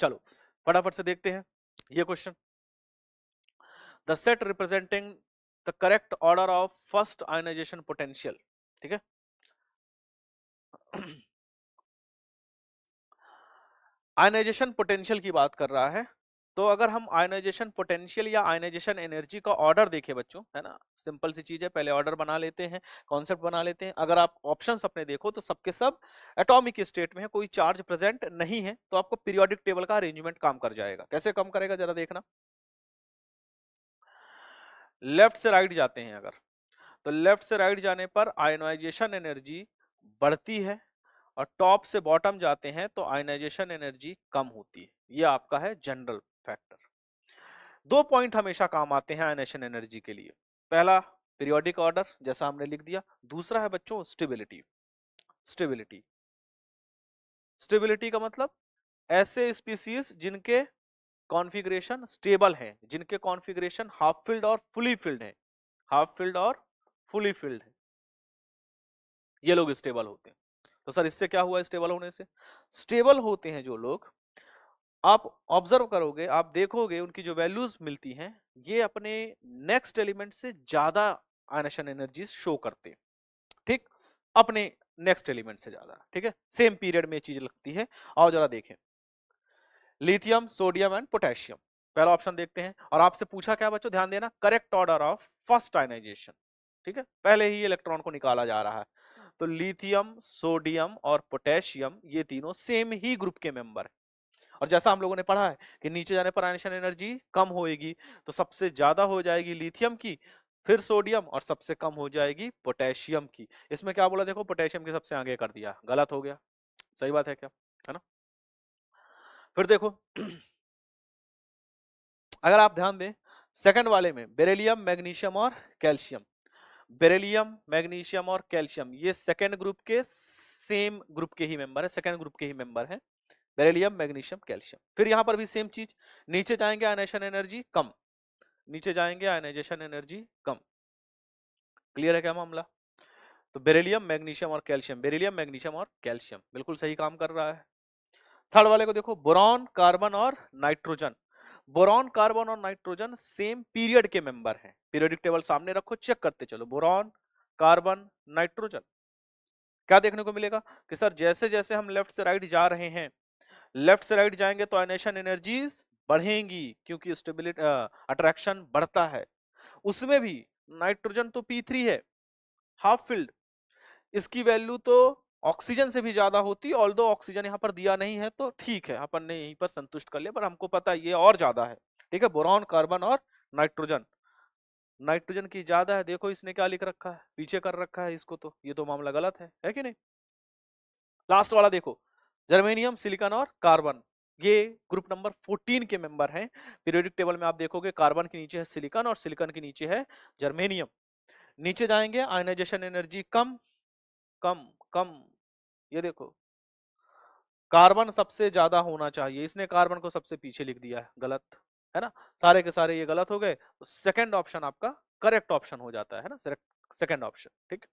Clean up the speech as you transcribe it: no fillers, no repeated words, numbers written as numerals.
चलो फटाफट से देखते हैं ये question. The set representing the correct order of first ionisation potential, ठीक है। आयनाइजेशन पोटेंशियल की बात कर रहा है, तो अगर हम आयनाइजेशन पोटेंशियल या आयनाइजेशन एनर्जी का ऑर्डर देखें बच्चों, है ना, सिंपल सी चीज है, पहले ऑर्डर बना लेते हैं, कॉन्सेप्ट बना लेते हैं। अगर आप ऑप्शंस अपने देखो तो सबके सब एटॉमिक स्टेट में है, कोई चार्ज प्रेजेंट नहीं है, तो आपको पीरियोडिक टेबल का अरेंजमेंट काम कर जाएगा। कैसे काम करेगा जरा देखना। लेफ्ट से राइट जाते हैं अगर, तो लेफ्ट से राइट जाने पर आयनाइजेशन एनर्जी बढ़ती है, और टॉप से बॉटम जाते हैं तो आयनाइजेशन एनर्जी कम होती है। ये आपका है जनरल फैक्टर। दो पॉइंट हमेशा काम आते हैं आयनाइजेशन एनर्जी के लिए। पहला पीरियोडिक ऑर्डर, जैसा हमने लिख दिया। दूसरा है बच्चों स्टेबिलिटी। स्टेबिलिटी स्टेबिलिटी का मतलब ऐसे स्पीसीज जिनके कॉन्फ़िगरेशन स्टेबल हैं, जिनके कॉन्फ़िगरेशन हाफ फिल्ड और फुली फिल्ड है। हाफ फिल्ड और फुली फिल्ड है, ये लोग स्टेबल होते हैं। तो सर इससे क्या हुआ स्टेबल होने से? स्टेबल होते हैं जो लोग, आप ऑब्जर्व करोगे, आप देखोगे उनकी जो वैल्यूज मिलती हैं, ये अपने नेक्स्ट एलिमेंट से ज्यादा आयनाइजेशन एनर्जी शो करते हैं, ठीक, अपने नेक्स्ट एलिमेंट से ज्यादा, ठीक है, सेम पीरियड में चीज लगती है। और जरा देखें, लिथियम, सोडियम एंड पोटेशियम, पहला ऑप्शन देखते हैं। और आपसे पूछा क्या बच्चों, ध्यान देना, correct order of first ionisation, ठीक है, पहले ही इलेक्ट्रॉन को निकाला जा रहा है। तो लिथियम, सोडियम और पोटेशियम ये तीनों सेम ही ग्रुप के मेंबर हैं। और जैसा हम लोगों ने पढ़ा है कि नीचे जाने पर आयनाइजेशन एनर्जी कम होएगी, तो सबसे ज्यादा हो जाएगी लिथियम की, फिर सोडियम, और सबसे कम हो जाएगी पोटेशियम की। इसमें क्या बोला देखो, पोटेशियम के सबसे आगे कर दिया, गलत हो गया। सही बात है क्या, है ना। फिर देखो अगर आप ध्यान दें सेकंड वाले में, बेरिलियम, मैग्नीशियम और कैल्शियम। बेरिलियम, मैग्नीशियम और कैल्शियम ये सेकंड ग्रुप के सेम ग्रुप के ही मेंबर है, सेकंड ग्रुप के ही मेंबर है, बेरिलियम, मैग्नीशियम, कैल्शियम। फिर यहां पर भी सेम चीज, नीचे जाएंगे आयनाइजेशन एनर्जी कम, नीचे जाएंगे आयनाइजेशन एनर्जी कम। क्लियर है क्या मामला? तो बेरिलियम, मैग्नीशियम और कैल्शियम, बेरिलियम, मैग्नीशियम और कैल्शियम बिल्कुल सही काम कर रहा है। थर्ड वाले को देखो, बोरॉन, कार्बन और नाइट्रोजन। बोरॉन, कार्बन और नाइट्रोजन सेम पीरियड के मेंबर हैं। पीरियोडिक टेबल सामने रखो, चेक करते चलो, बोरॉन, कार्बन, नाइट्रोजन। क्या देखने को मिलेगा कि सर जैसे जैसे हम लेफ्ट से राइट जा रहे हैं, लेफ्ट से राइट जाएंगे तो आयनाइजेशन एनर्जीज बढ़ेंगी, क्योंकि स्टेबिलिटी अट्रैक्शन बढ़ता है। उसमें भी नाइट्रोजन तो P3 है, हाफ फिल्ड, इसकी वैल्यू तो ऑक्सीजन से भी ज्यादा होती है। ऑल्दो ऑक्सीजन यहाँ पर दिया नहीं है तो ठीक है, अपन ने यहीं पर संतुष्ट कर लिया, पर हमको पता है ये और ज्यादा है, ठीक है। बोरॉन, कार्बन और नाइट्रोजन, नाइट्रोजन की ज्यादा है। देखो इसने क्या लिख रखा है, पीछे कर रखा है इसको, तो ये तो मामला गलत है कि नहीं। लास्ट वाला देखो, जर्मेनियम, सिलिकॉन और कार्बन, ये ग्रुप नंबर 14 के मेंबर हैं। पीरियोडिक टेबल में आप देखोगे कार्बन के नीचे है सिलिकॉन और सिलिकॉन के नीचे है जर्मेनियम। नीचे जाएंगे आयनाइजेशन एनर्जी कम कम कम, ये देखो कार्बन सबसे ज्यादा होना चाहिए, इसने कार्बन को सबसे पीछे लिख दिया है, गलत है ना। सारे के सारे ये गलत हो गए, तो सेकंड ऑप्शन आपका करेक्ट ऑप्शन हो जाता है ना, सेकंड ऑप्शन, ठीक।